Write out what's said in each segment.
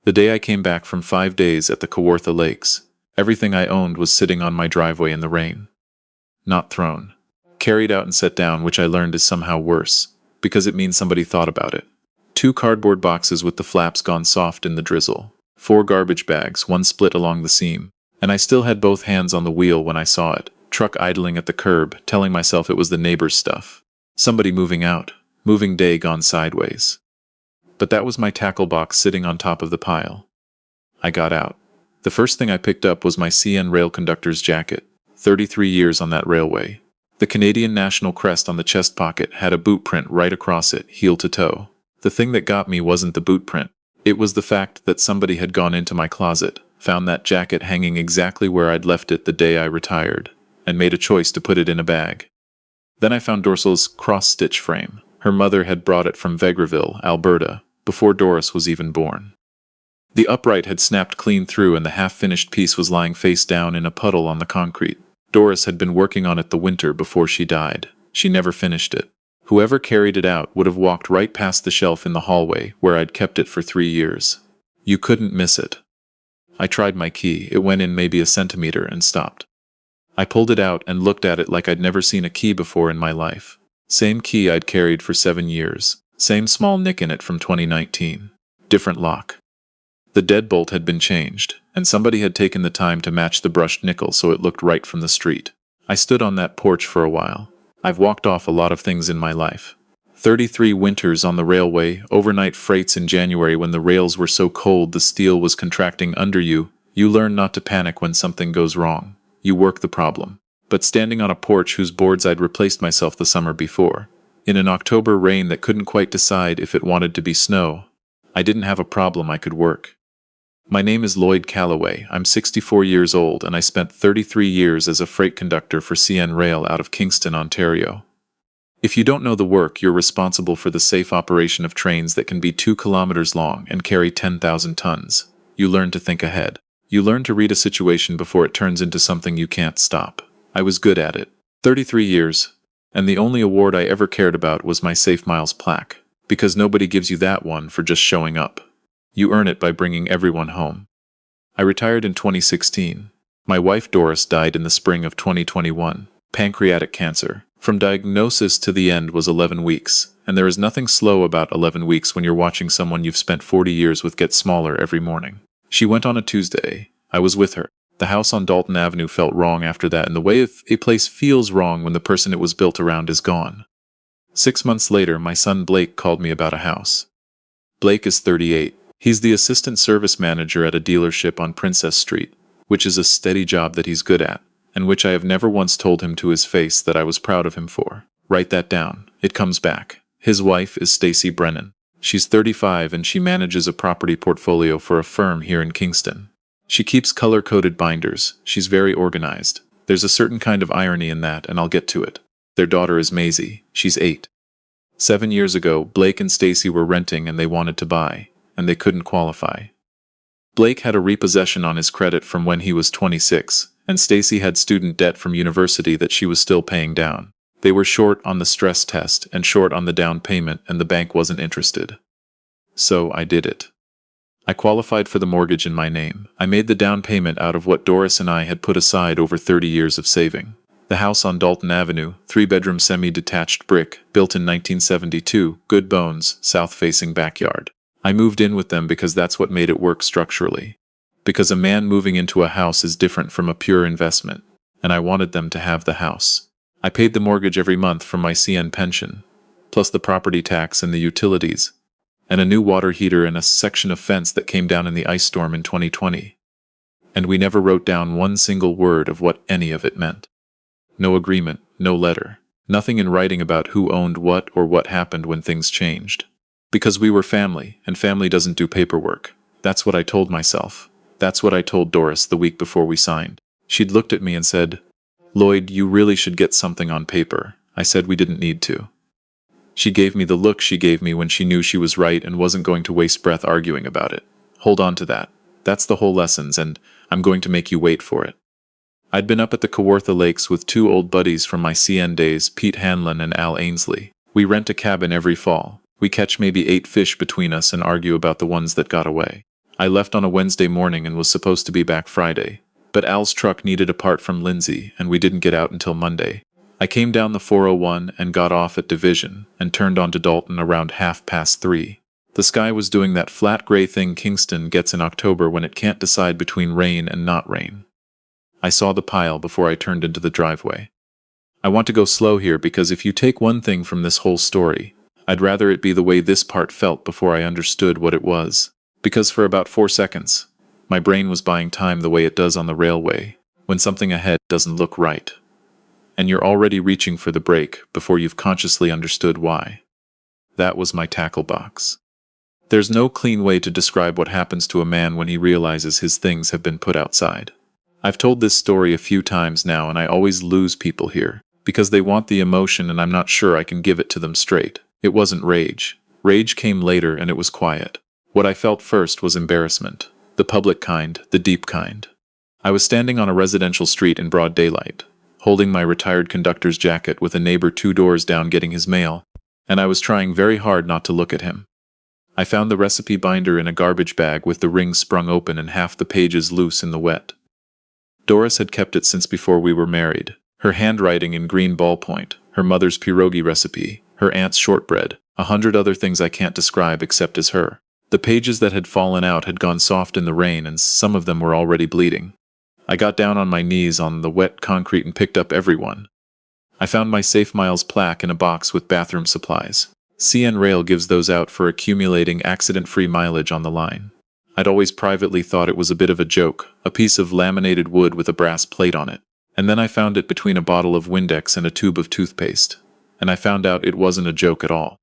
The day I came back from 5 days at the Kawartha Lakes, everything I owned was sitting on my driveway in the rain. Not thrown. Carried out and set down, which I learned is somehow worse, because it means somebody thought about it. 2 cardboard boxes with the flaps gone soft in the drizzle. 4 garbage bags, one split along the seam. And I still had both hands on the wheel when I saw it. Truck idling at the curb, telling myself it was the neighbor's stuff. Somebody moving out. Moving day gone sideways. But that was my tackle box sitting on top of the pile. I got out. The first thing I picked up was my CN rail conductor's jacket. 33 years on that railway. The Canadian national crest on the chest pocket had a boot print right across it, heel to toe. The thing that got me wasn't the boot print. It was the fact that somebody had gone into my closet, found that jacket hanging exactly where I'd left it the day I retired, and made a choice to put it in a bag. Then I found Dorsal's cross-stitch frame. Her mother had brought it from Vegreville, Alberta, before Doris was even born. The upright had snapped clean through and the half-finished piece was lying face down in a puddle on the concrete. Doris had been working on it the winter before she died. She never finished it. Whoever carried it out would have walked right past the shelf in the hallway where I'd kept it for 3 years. You couldn't miss it. I tried my key. It went in maybe a centimeter and stopped. I pulled it out and looked at it like I'd never seen a key before in my life. Same key I'd carried for 7 years. Same small nick in it from 2019. Different lock. The deadbolt had been changed, and somebody had taken the time to match the brushed nickel so it looked right from the street. I stood on that porch for a while. I've walked off a lot of things in my life. 33 winters on the railway, overnight freights in January when the rails were so cold the steel was contracting under you. You learn not to panic when something goes wrong. You work the problem. But standing on a porch whose boards I'd replaced myself the summer before, in an October rain that couldn't quite decide if it wanted to be snow, I didn't have a problem I could work. My name is Lloyd Calloway. I'm 64 years old and I spent 33 years as a freight conductor for CN Rail out of Kingston, Ontario. If you don't know the work, you're responsible for the safe operation of trains that can be 2 kilometers long and carry 10,000 tons. You learn to think ahead. You learn to read a situation before it turns into something you can't stop. I was good at it. 33 years. And the only award I ever cared about was my Safe Miles plaque. Because nobody gives you that one for just showing up. You earn it by bringing everyone home. I retired in 2016. My wife Doris died in the spring of 2021. Pancreatic cancer. From diagnosis to the end was 11 weeks. And there is nothing slow about 11 weeks when you're watching someone you've spent 40 years with get smaller every morning. She went on a Tuesday. I was with her. The house on Dalton Avenue felt wrong after that, and the way a place feels wrong when the person it was built around is gone. 6 months later, my son Blake called me about a house. Blake is 38. He's the assistant service manager at a dealership on Princess Street, which is a steady job that he's good at, and which I have never once told him to his face that I was proud of him for. Write that down. It comes back. His wife is Stacy Brennan. She's 35 and she manages a property portfolio for a firm here in Kingston. She keeps color-coded binders. She's very organized. There's a certain kind of irony in that, and I'll get to it. Their daughter is Maisie. She's 8. 7 years ago, Blake and Stacy were renting and they wanted to buy, and they couldn't qualify. Blake had a repossession on his credit from when he was 26, and Stacy had student debt from university that she was still paying down. They were short on the stress test and short on the down payment, and the bank wasn't interested. So I did it. I qualified for the mortgage in my name. I made the down payment out of what Doris and I had put aside over 30 years of saving. The house on Dalton Avenue, 3-bedroom semi-detached brick, built in 1972, good bones, south-facing backyard. I moved in with them because that's what made it work structurally. Because a man moving into a house is different from a pure investment, and I wanted them to have the house. I paid the mortgage every month from my CN pension, plus the property tax and the utilities, and a new water heater and a section of fence that came down in the ice storm in 2020. And we never wrote down one single word of what any of it meant. No agreement, no letter, nothing in writing about who owned what or what happened when things changed. Because we were family, and family doesn't do paperwork. That's what I told myself. That's what I told Doris the week before we signed. She'd looked at me and said, "Lloyd, you really should get something on paper." I said we didn't need to. She gave me the look she gave me when she knew she was right and wasn't going to waste breath arguing about it. Hold on to that. That's the whole lessons, and I'm going to make you wait for it. I'd been up at the Kawartha Lakes with 2 old buddies from my CN days, Pete Hanlon and Al Ainsley. We rent a cabin every fall. We catch maybe 8 fish between us and argue about the ones that got away. I left on a Wednesday morning and was supposed to be back Friday, but Al's truck needed a part from Lindsay and we didn't get out until Monday. I came down the 401 and got off at Division and turned onto Dalton around 3:30. The sky was doing that flat gray thing Kingston gets in October when it can't decide between rain and not rain. I saw the pile before I turned into the driveway. I want to go slow here because if you take one thing from this whole story, I'd rather it be the way this part felt before I understood what it was. Because for about 4 seconds, my brain was buying time the way it does on the railway, when something ahead doesn't look right. And you're already reaching for the brake before you've consciously understood why. That was my tackle box. There's no clean way to describe what happens to a man when he realizes his things have been put outside. I've told this story a few times now and I always lose people here, because they want the emotion and I'm not sure I can give it to them straight. It wasn't rage. Rage came later and it was quiet. What I felt first was embarrassment. The public kind, the deep kind. I was standing on a residential street in broad daylight, holding my retired conductor's jacket with a neighbor 2 doors down getting his mail, and I was trying very hard not to look at him. I found the recipe binder in a garbage bag with the ring sprung open and half the pages loose in the wet. Doris had kept it since before we were married. Her handwriting in green ballpoint, her mother's pierogi recipe, her aunt's shortbread, 100 other things I can't describe except as her. The pages that had fallen out had gone soft in the rain and some of them were already bleeding. I got down on my knees on the wet concrete and picked up every one. I found my Safe Miles plaque in a box with bathroom supplies. CN Rail gives those out for accumulating accident-free mileage on the line. I'd always privately thought it was a bit of a joke, a piece of laminated wood with a brass plate on it. And then I found it between a bottle of Windex and a tube of toothpaste. And I found out it wasn't a joke at all.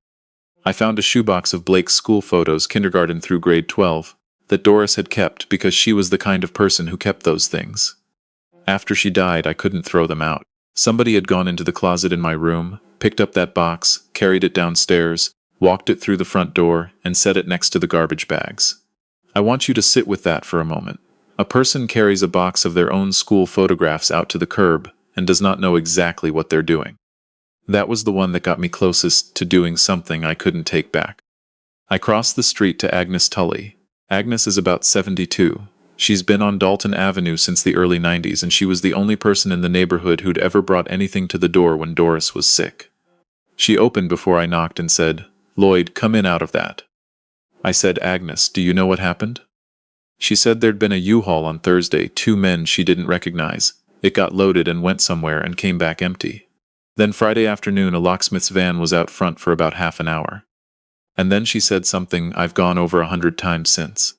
I found a shoebox of Blake's school photos, kindergarten through grade 12, that Doris had kept because she was the kind of person who kept those things. After she died, I couldn't throw them out. Somebody had gone into the closet in my room, picked up that box, carried it downstairs, walked it through the front door, and set it next to the garbage bags. I want you to sit with that for a moment. A person carries a box of their own school photographs out to the curb and does not know exactly what they're doing. That was the one that got me closest to doing something I couldn't take back. I crossed the street to Agnes Tully. Agnes is about 72. She's been on Dalton Avenue since the early 90s and she was the only person in the neighborhood who'd ever brought anything to the door when Doris was sick. She opened before I knocked and said, "Lloyd, come in out of that." I said, "Agnes, do you know what happened?" She said there'd been a U-Haul on Thursday, 2 men she didn't recognize. It got loaded and went somewhere and came back empty. Then Friday afternoon a locksmith's van was out front for about half an hour. And then she said something I've gone over 100 times since.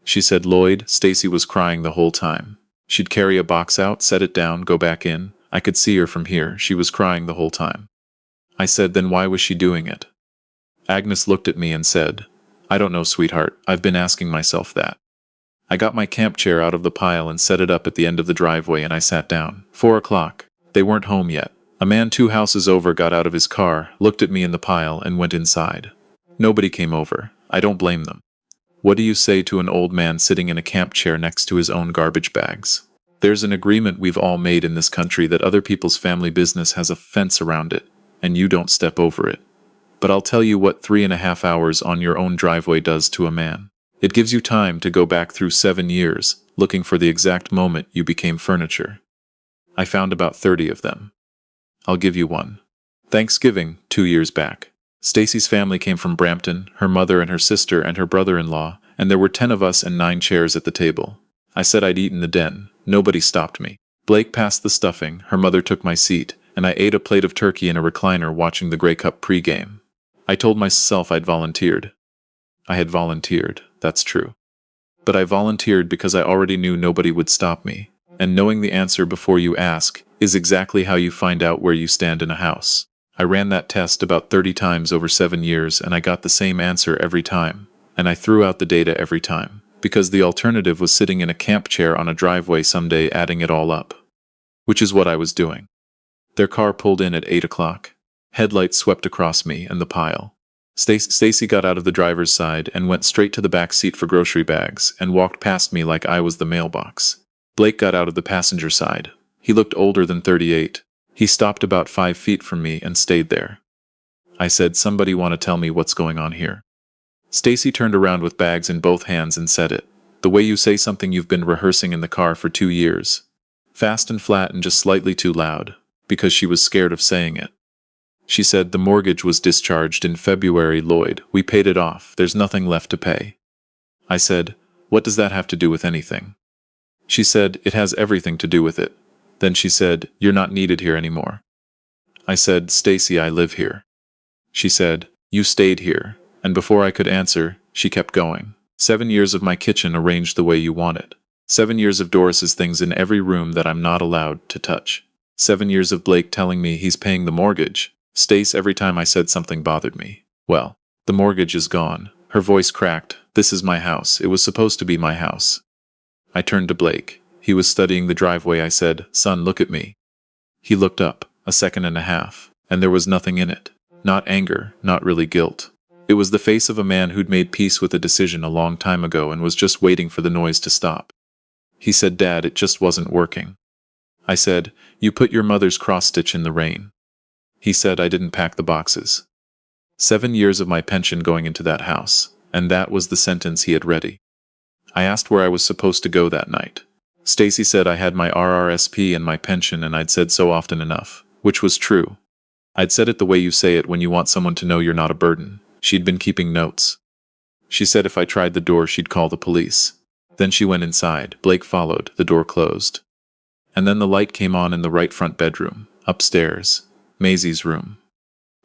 She said, "Lloyd, Stacy was crying the whole time. She'd carry a box out, set it down, go back in. I could see her from here. She was crying the whole time." I said, "Then why was she doing it?" Agnes looked at me and said, "I don't know, sweetheart. I've been asking myself that." I got my camp chair out of the pile and set it up at the end of the driveway and I sat down. 4 o'clock. They weren't home yet. A man 2 houses over got out of his car, looked at me in the pile, and went inside. Nobody came over. I don't blame them. What do you say to an old man sitting in a camp chair next to his own garbage bags? There's an agreement we've all made in this country that other people's family business has a fence around it, and you don't step over it. But I'll tell you what 3.5 hours on your own driveway does to a man. It gives you time to go back through 7 years, looking for the exact moment you became furniture. I found about 30 of them. I'll give you one. Thanksgiving, 2 years back. Stacy's family came from Brampton, her mother and her sister and her brother-in-law, and there were 10 of us and 9 chairs at the table. I said I'd eat in the den. Nobody stopped me. Blake passed the stuffing, her mother took my seat, and I ate a plate of turkey in a recliner watching the Grey Cup pregame. I told myself I'd volunteered. I had volunteered, that's true. But I volunteered because I already knew nobody would stop me, and knowing the answer before you ask is exactly how you find out where you stand in a house. I ran that test about 30 times over 7 years and I got the same answer every time, and I threw out the data every time, because the alternative was sitting in a camp chair on a driveway someday adding it all up. Which is what I was doing. Their car pulled in at 8 o'clock. Headlights swept across me and the pile. Stacy got out of the driver's side and went straight to the back seat for grocery bags and walked past me like I was the mailbox. Blake got out of the passenger side. He looked older than 38. He stopped about 5 feet from me and stayed there. I said, "Somebody want to tell me what's going on here?" Stacy turned around with bags in both hands and said it. The way you say something you've been rehearsing in the car for 2 years. Fast and flat and just slightly too loud, because she was scared of saying it. She said, the mortgage was discharged in February, Lloyd. We paid it off. There's nothing left to pay. I said, what does that have to do with anything? She said, it has everything to do with it. Then she said, you're not needed here anymore. I said, Stacy, I live here. She said, you stayed here. And before I could answer, she kept going. 7 years of my kitchen arranged the way you want it. 7 years of Doris's things in every room that I'm not allowed to touch. 7 years of Blake telling me he's paying the mortgage. Stace, every time I said something bothered me. Well, the mortgage is gone. Her voice cracked. This is my house. It was supposed to be my house. I turned to Blake. He was studying the driveway. I said, son, look at me. He looked up, 1.5 seconds, and there was nothing in it. Not anger, not really guilt. It was the face of a man who'd made peace with a decision a long time ago and was just waiting for the noise to stop. He said, Dad, it just wasn't working. I said, you put your mother's cross-stitch in the rain. He said, I didn't pack the boxes. 7 years of my pension going into that house, and that was the sentence he had ready. I asked where I was supposed to go that night. Stacy said I had my RRSP and my pension, and I'd said so often enough, which was true. I'd said it the way you say it when you want someone to know you're not a burden. She'd been keeping notes. She said if I tried the door, she'd call the police. Then she went inside. Blake followed. The door closed. And then the light came on in the right front bedroom, upstairs, Maisie's room.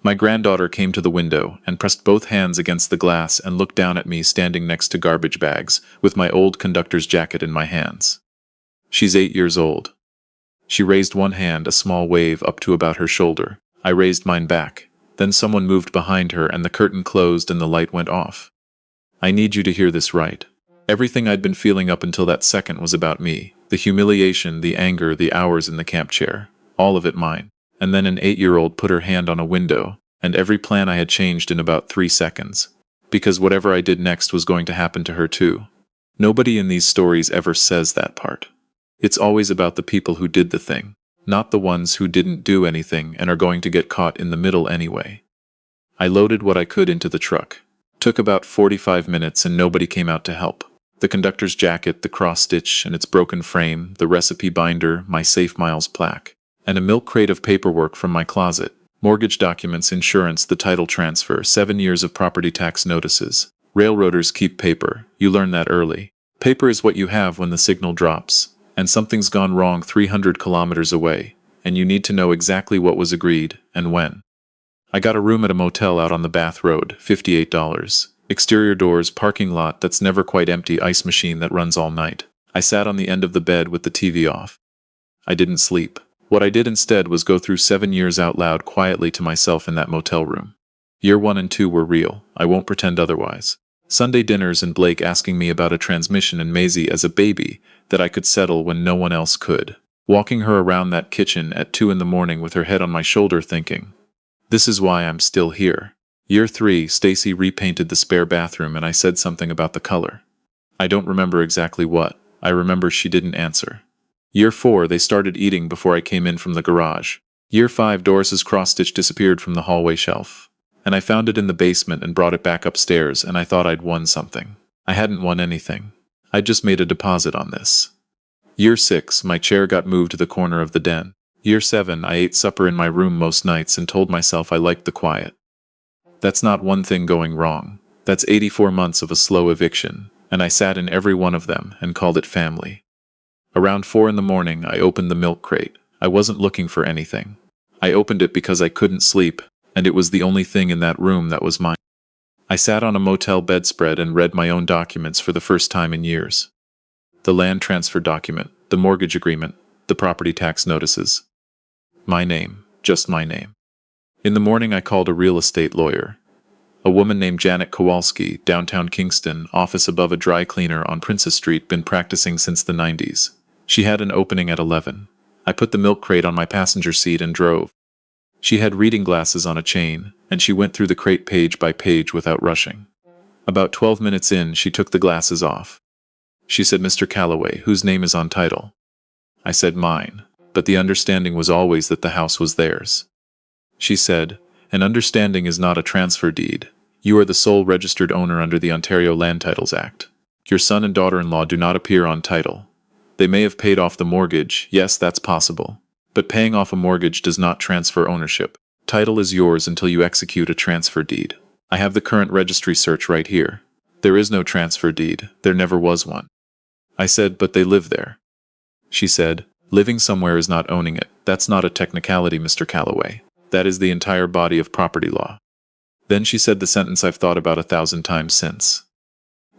My granddaughter came to the window and pressed both hands against the glass and looked down at me standing next to garbage bags with my old conductor's jacket in my hands. She's 8 years old. She raised one hand, a small wave up to about her shoulder. I raised mine back. Then someone moved behind her and the curtain closed and the light went off. I need you to hear this right. Everything I'd been feeling up until that second was about me. The humiliation, the anger, the hours in the camp chair. All of it mine. And then an 8-year-old put her hand on a window, and every plan I had changed in about 3 seconds. Because whatever I did next was going to happen to her too. Nobody in these stories ever says that part. It's always about the people who did the thing, not the ones who didn't do anything and are going to get caught in the middle anyway. I loaded what I could into the truck. Took about 45 minutes and nobody came out to help. The conductor's jacket, the cross-stitch and its broken frame, the recipe binder, my Safe Miles plaque, and a milk crate of paperwork from my closet. Mortgage documents, insurance, the title transfer, 7 years of property tax notices. Railroaders keep paper. You learn that early. Paper is what you have when the signal drops, and something's gone wrong 300 kilometers away, and you need to know exactly what was agreed and when. I got a room at a motel out on the Bath Road, $58. Exterior doors, parking lot that's never quite empty, ice machine that runs all night. I sat on the end of the bed with the TV off. I didn't sleep. What I did instead was go through 7 years out loud quietly to myself in that motel room. Year 1 and 2 were real. I won't pretend otherwise. Sunday dinners and Blake asking me about a transmission and Maisie as a baby that I could settle when no one else could. Walking her around that kitchen at 2 in the morning with her head on my shoulder thinking, this is why I'm still here. Year 3, Stacy repainted the spare bathroom and I said something about the color. I don't remember exactly what. I remember she didn't answer. Year 4, they started eating before I came in from the garage. Year 5, Doris's cross-stitch disappeared from the hallway shelf. And I found it in the basement and brought it back upstairs and I thought I'd won something. I hadn't won anything. I just made a deposit on this. Year 6, my chair got moved to the corner of the den. Year 7, I ate supper in my room most nights and told myself I liked the quiet. That's not one thing going wrong. That's 84 months of a slow eviction, and I sat in every one of them and called it family. Around 4 in the morning, I opened the milk crate. I wasn't looking for anything. I opened it because I couldn't sleep, and it was the only thing in that room that was mine. I sat on a motel bedspread and read my own documents for the first time in years. The land transfer document, the mortgage agreement, the property tax notices. My name, just my name. In the morning I called a real estate lawyer. A woman named Janet Kowalski, downtown Kingston, office above a dry cleaner on Princess Street, been practicing since the 90s. She had an opening at 11. I put the milk crate on my passenger seat and drove. She had reading glasses on a chain, and she went through the crate page by page without rushing. About 12 minutes in, she took the glasses off. She said, Mr. Calloway, whose name is on title? I said mine, but the understanding was always that the house was theirs. She said, an understanding is not a transfer deed. You are the sole registered owner under the Ontario Land Titles Act. Your son and daughter-in-law do not appear on title. They may have paid off the mortgage, yes, that's possible. But paying off a mortgage does not transfer ownership. Title is yours until you execute a transfer deed. I have the current registry search right here. There is no transfer deed. There never was one. I said, but they live there. She said, living somewhere is not owning it. That's not a technicality, Mr. Calloway. That is the entire body of property law. Then she said the sentence I've thought about 1,000 times since.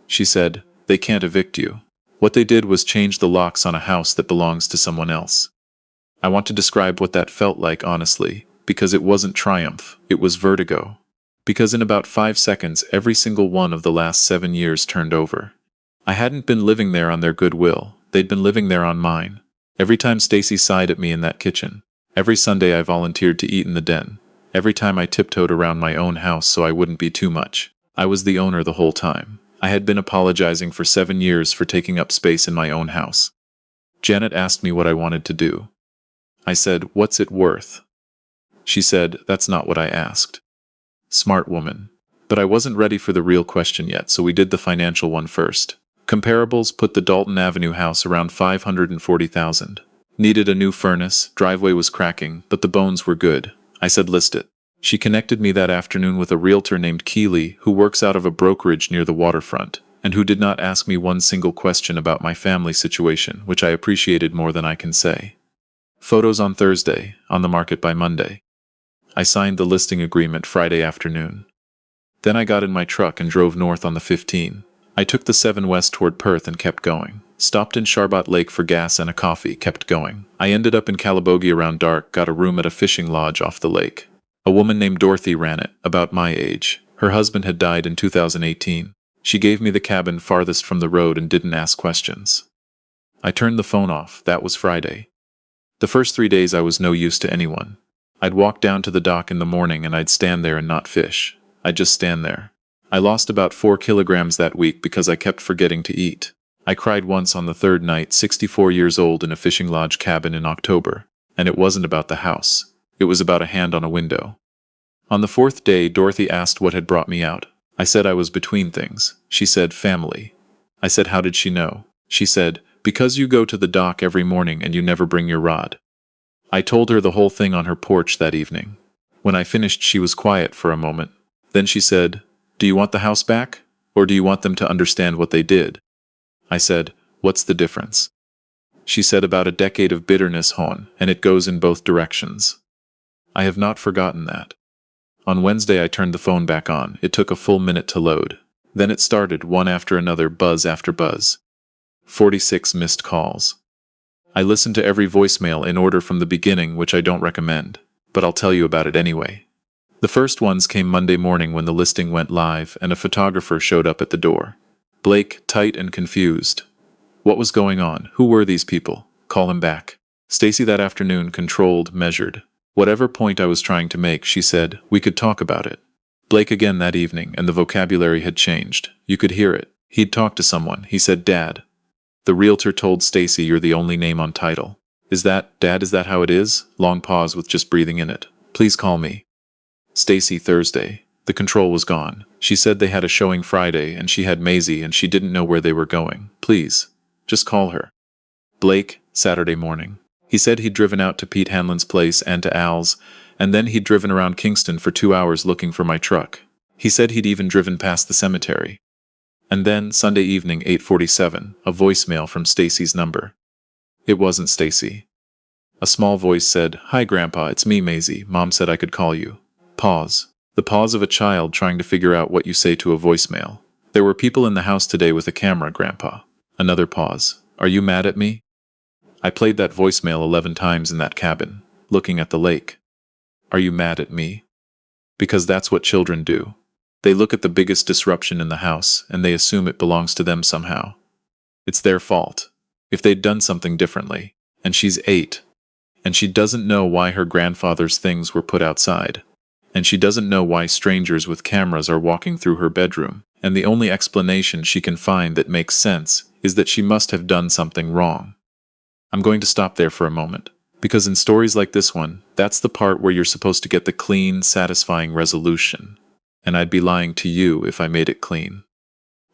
She said, they can't evict you. What they did was change the locks on a house that belongs to someone else. I want to describe what that felt like, honestly, because it wasn't triumph, it was vertigo. Because in about 5 seconds, every single one of the last 7 years turned over. I hadn't been living there on their goodwill, they'd been living there on mine. Every time Stacy sighed at me in that kitchen, every Sunday I volunteered to eat in the den, every time I tiptoed around my own house so I wouldn't be too much, I was the owner the whole time. I had been apologizing for 7 years for taking up space in my own house. Janet asked me what I wanted to do. I said, what's it worth? She said, that's not what I asked. Smart woman. But I wasn't ready for the real question yet, so we did the financial one first. Comparables put the Dalton Avenue house around $540,000. Needed a new furnace, driveway was cracking, but the bones were good. I said list it. She connected me that afternoon with a realtor named Keeley who works out of a brokerage near the waterfront, and who did not ask me one single question about my family situation, which I appreciated more than I can say. Photos on Thursday, on the market by Monday. I signed the listing agreement Friday afternoon. Then I got in my truck and drove north on the 15. I took the 7 west toward Perth and kept going. Stopped in Sharbot Lake for gas and a coffee, kept going. I ended up in Calabogie around dark, got a room at a fishing lodge off the lake. A woman named Dorothy ran it, about my age. Her husband had died in 2018. She gave me the cabin farthest from the road and didn't ask questions. I turned the phone off, that was Friday. The first 3 days I was no use to anyone. I'd walk down to the dock in the morning and I'd stand there and not fish. I'd just stand there. I lost about 4 kilograms that week because I kept forgetting to eat. I cried once on the 3rd night, 64 years old in a fishing lodge cabin in October. And it wasn't about the house. It was about a hand on a window. On the 4th day, Dorothy asked what had brought me out. I said I was between things. She said, family. I said, how did she know? She said, because you go to the dock every morning and you never bring your rod. I told her the whole thing on her porch that evening. When I finished, she was quiet for a moment. Then she said, do you want the house back? Or do you want them to understand what they did? I said, what's the difference? She said, about a decade of bitterness, Hon, and it goes in both directions. I have not forgotten that. On Wednesday I turned the phone back on. It took a full minute to load. Then it started, one after another, buzz after buzz. 46 missed calls. I listened to every voicemail in order from the beginning, which I don't recommend, but I'll tell you about it anyway. The first ones came Monday morning when the listing went live and a photographer showed up at the door. Blake, tight and confused. What was going on? Who were these people? Call him back. Stacy that afternoon controlled, measured. Whatever point I was trying to make, she said, we could talk about it. Blake again that evening, and the vocabulary had changed. You could hear it. He'd talked to someone. He said, Dad. The realtor told Stacy, you're the only name on title. Is that, Dad, is that how it is? Long pause with just breathing in it. Please call me. Stacy, Thursday. The control was gone. She said they had a showing Friday and she had Maisie and she didn't know where they were going. Please, just call her. Blake, Saturday morning. He said he'd driven out to Pete Hanlon's place and to Al's, and then he'd driven around Kingston for 2 hours looking for my truck. He said he'd even driven past the cemetery. And then, Sunday evening, 8:47, a voicemail from Stacy's number. It wasn't Stacy. A small voice said, Hi, Grandpa, it's me, Maisie. Mom said I could call you. Pause. The pause of a child trying to figure out what you say to a voicemail. There were people in the house today with a camera, Grandpa. Another pause. Are you mad at me? I played that voicemail 11 times in that cabin, looking at the lake. Are you mad at me? Because that's what children do. They look at the biggest disruption in the house, and they assume it belongs to them somehow. It's their fault. If they'd done something differently. And she's 8. And she doesn't know why her grandfather's things were put outside. And she doesn't know why strangers with cameras are walking through her bedroom. And the only explanation she can find that makes sense is that she must have done something wrong. I'm going to stop there for a moment. Because in stories like this one, that's the part where you're supposed to get the clean, satisfying resolution. and I'd be lying to you if I made it clean.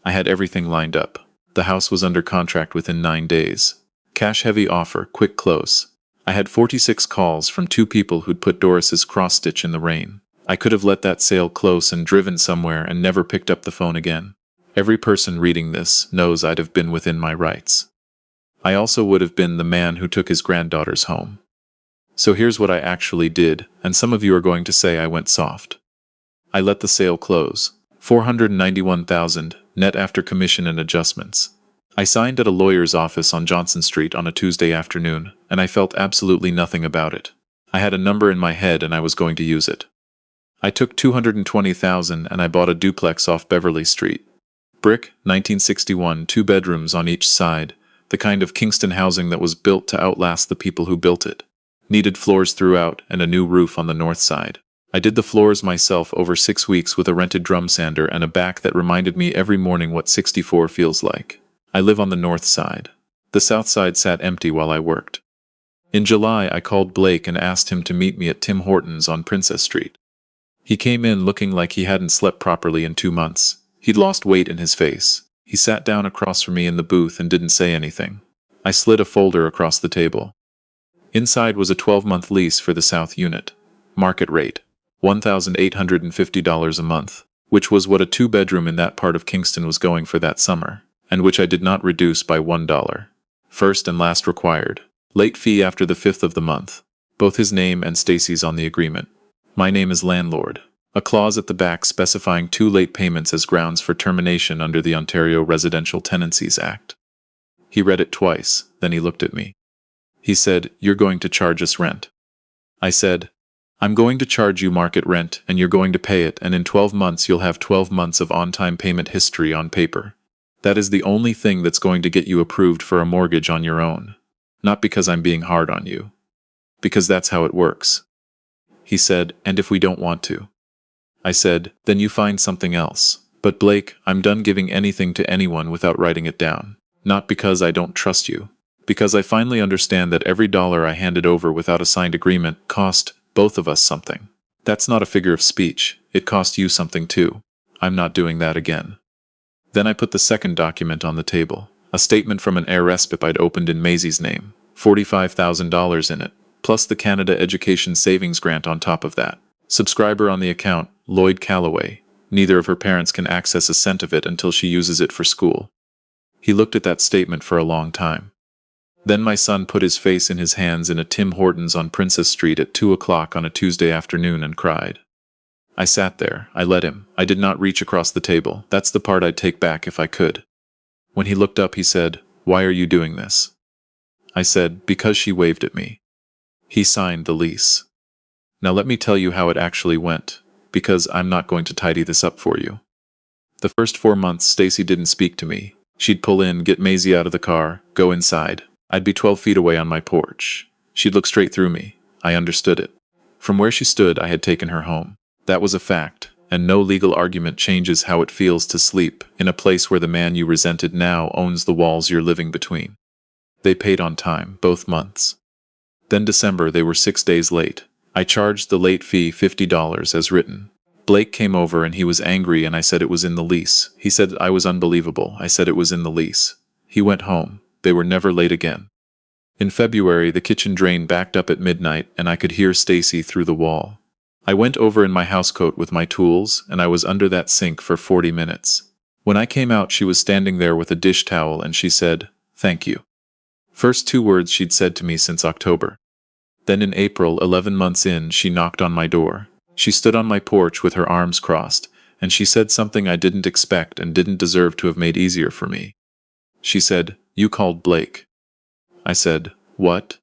I had everything lined up. The house was under contract within 9 days. Cash-heavy offer, quick close. I had 46 calls from 2 people who'd put Doris's cross-stitch in the rain. I could have let that sale close and driven somewhere and never picked up the phone again. Every person reading this knows I'd have been within my rights. I also would have been the man who took his granddaughters home. So here's what I actually did, and some of you are going to say I went soft. I let the sale close. $491,000, net after commission and adjustments. I signed at a lawyer's office on Johnson Street on a Tuesday afternoon, and I felt absolutely nothing about it. I had a number in my head and I was going to use it. I took $220,000 and I bought a duplex off Beverly Street. Brick, 1961, 2 bedrooms on each side, the kind of Kingston housing that was built to outlast the people who built it. Needed floors throughout and a new roof on the north side. I did the floors myself over 6 weeks with a rented drum sander and a back that reminded me every morning what 64 feels like. I live on the north side. The south side sat empty while I worked. In July, I called Blake and asked him to meet me at Tim Hortons on Princess Street. He came in looking like he hadn't slept properly in 2 months. He'd lost weight in his face. He sat down across from me in the booth and didn't say anything. I slid a folder across the table. Inside was a 12-month lease for the south unit. Market rate, $1,850 a month, which was what a 2-bedroom in that part of Kingston was going for that summer, and which I did not reduce by $1. First and last required. Late fee after the 5th of the month. Both his name and Stacy's on the agreement. My name is landlord. A clause at the back specifying 2 late payments as grounds for termination under the Ontario Residential Tenancies Act. He read it twice, then he looked at me. He said, "You're going to charge us rent." I said, "I'm going to charge you market rent and you're going to pay it, and in 12 months you'll have 12 months of on-time payment history on paper. That is the only thing that's going to get you approved for a mortgage on your own. Not because I'm being hard on you. Because that's how it works." He said, "And if we don't want to?" I said, "Then you find something else. But Blake, I'm done giving anything to anyone without writing it down. Not because I don't trust you. Because I finally understand that every dollar I handed over without a signed agreement cost both of us something. That's not a figure of speech. It cost you something too. I'm not doing that again." Then I put the second document on the table. A statement from an heiress BIP I'd opened in Maisie's name. $45,000 in it, plus the Canada Education Savings Grant on top of that. Subscriber on the account, Lloyd Calloway. Neither of her parents can access a cent of it until she uses it for school. He looked at that statement for a long time. Then my son put his face in his hands in a Tim Hortons on Princess Street at 2 o'clock on a Tuesday afternoon and cried. I sat there. I let him. I did not reach across the table. That's the part I'd take back if I could. When he looked up, he said, "Why are you doing this?" I said, "Because she waved at me." He signed the lease. Now let me tell you how it actually went, because I'm not going to tidy this up for you. The first 4 months, Stacy didn't speak to me. She'd pull in, get Maisie out of the car, go inside. I'd be 12 feet away on my porch. She'd look straight through me. I understood it. From where she stood, I had taken her home. That was a fact, and no legal argument changes how it feels to sleep in a place where the man you resented now owns the walls you're living between. They paid on time, both months. Then December, they were 6 days late. I charged the late fee $50 as written. Blake came over and he was angry and I said it was in the lease. He said I was unbelievable. I said it was in the lease. He went home. They were never late again. In February, the kitchen drain backed up at midnight and I could hear Stacy through the wall. I went over in my housecoat with my tools and I was under that sink for 40 minutes. When I came out, she was standing there with a dish towel and she said, "Thank you." First 2 words she'd said to me since October. Then in April, 11 months in, she knocked on my door. She stood on my porch with her arms crossed, and she said something I didn't expect and didn't deserve to have made easier for me. She said, "You called Blake." I said, "What?"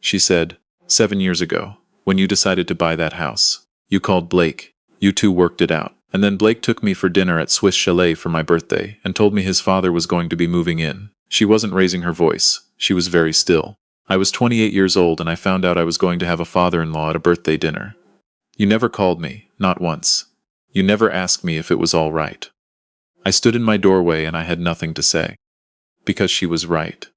She said, 7 years ago, when you decided to buy that house. You called Blake. You two worked it out. And then Blake took me for dinner at Swiss Chalet for my birthday and told me his father was going to be moving in. She wasn't raising her voice. She was very still. I was 28 years old and I found out I was going to have a father-in-law at a birthday dinner. You never called me, not once. You never asked me if it was all right. I stood in my doorway and I had nothing to say. Because she was right.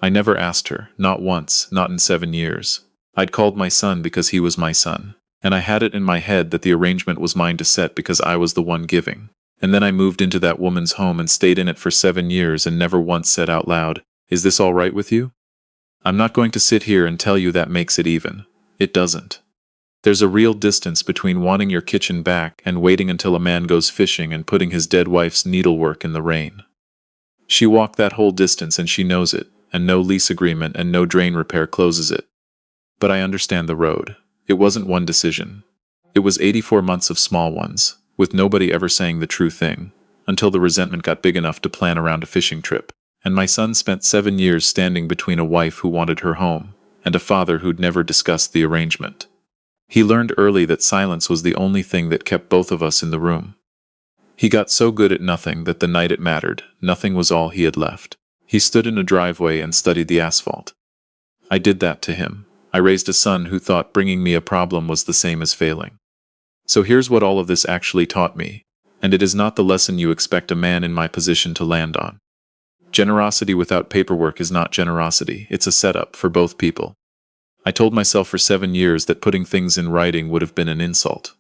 I never asked her, not once, not in 7 years. I'd called my son because he was my son. And I had it in my head that the arrangement was mine to set because I was the one giving. And then I moved into that woman's home and stayed in it for 7 years and never once said out loud, "Is this all right with you?" I'm not going to sit here and tell you that makes it even. It doesn't. There's a real distance between wanting your kitchen back and waiting until a man goes fishing and putting his dead wife's needlework in the rain. She walked that whole distance and she knows it, and no lease agreement and no drain repair closes it. But I understand the road. It wasn't one decision. It was 84 months of small ones, with nobody ever saying the true thing, until the resentment got big enough to plan around a fishing trip. And my son spent 7 years standing between a wife who wanted her home and a father who'd never discussed the arrangement. He learned early that silence was the only thing that kept both of us in the room. He got so good at nothing that the night it mattered, nothing was all he had left. He stood in a driveway and studied the asphalt. I did that to him. I raised a son who thought bringing me a problem was the same as failing. So here's what all of this actually taught me, and it is not the lesson you expect a man in my position to land on. Generosity without paperwork is not generosity, it's a setup for both people. I told myself for 7 years that putting things in writing would have been an insult.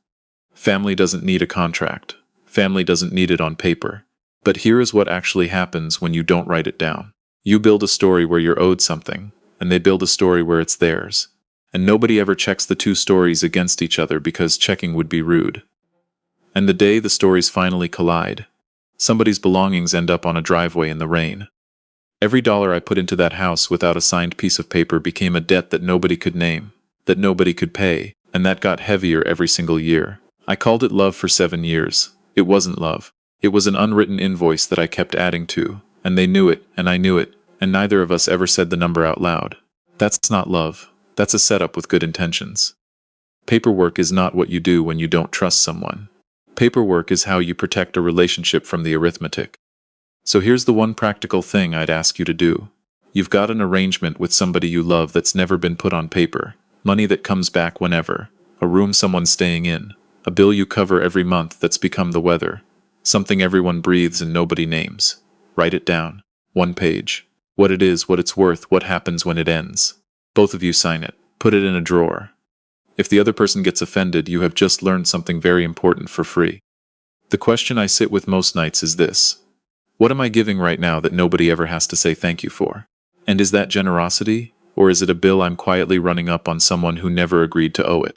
Family doesn't need a contract. Family doesn't need it on paper. But here is what actually happens when you don't write it down. You build a story where you're owed something, and they build a story where it's theirs. And nobody ever checks the two stories against each other because checking would be rude. And the day the stories finally collide, somebody's belongings end up on a driveway in the rain. Every dollar I put into that house without a signed piece of paper became a debt that nobody could name, that nobody could pay, and that got heavier every single year. I called it love for 7 years. It wasn't love. It was an unwritten invoice that I kept adding to, and they knew it, and I knew it, and neither of us ever said the number out loud. That's not love. That's a setup with good intentions. Paperwork is not what you do when you don't trust someone. Paperwork is how you protect a relationship from the arithmetic. So here's the one practical thing I'd ask you to do. You've got an arrangement with somebody you love that's never been put on paper, money that comes back whenever, a room someone's staying in, a bill you cover every month that's become the weather, something everyone breathes and nobody names. Write it down. 1 page. What it is, what it's worth, what happens when it ends. Both of you sign it. Put it in a drawer. If the other person gets offended, you have just learned something very important for free. The question I sit with most nights is this. What am I giving right now that nobody ever has to say thank you for? And is that generosity, or is it a bill I'm quietly running up on someone who never agreed to owe it?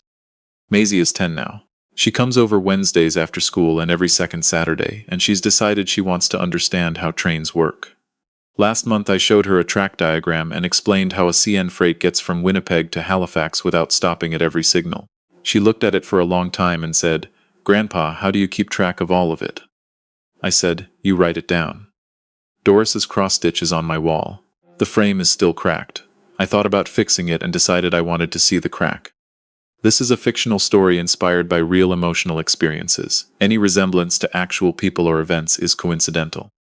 Maisie is 10 now. She comes over Wednesdays after school and every second Saturday, and she's decided she wants to understand how trains work. Last month I showed her a track diagram and explained how a CN freight gets from Winnipeg to Halifax without stopping at every signal. She looked at it for a long time and said, "Grandpa, how do you keep track of all of it?" I said, "You write it down." Doris's cross-stitch is on my wall. The frame is still cracked. I thought about fixing it and decided I wanted to see the crack. This is a fictional story inspired by real emotional experiences. Any resemblance to actual people or events is coincidental.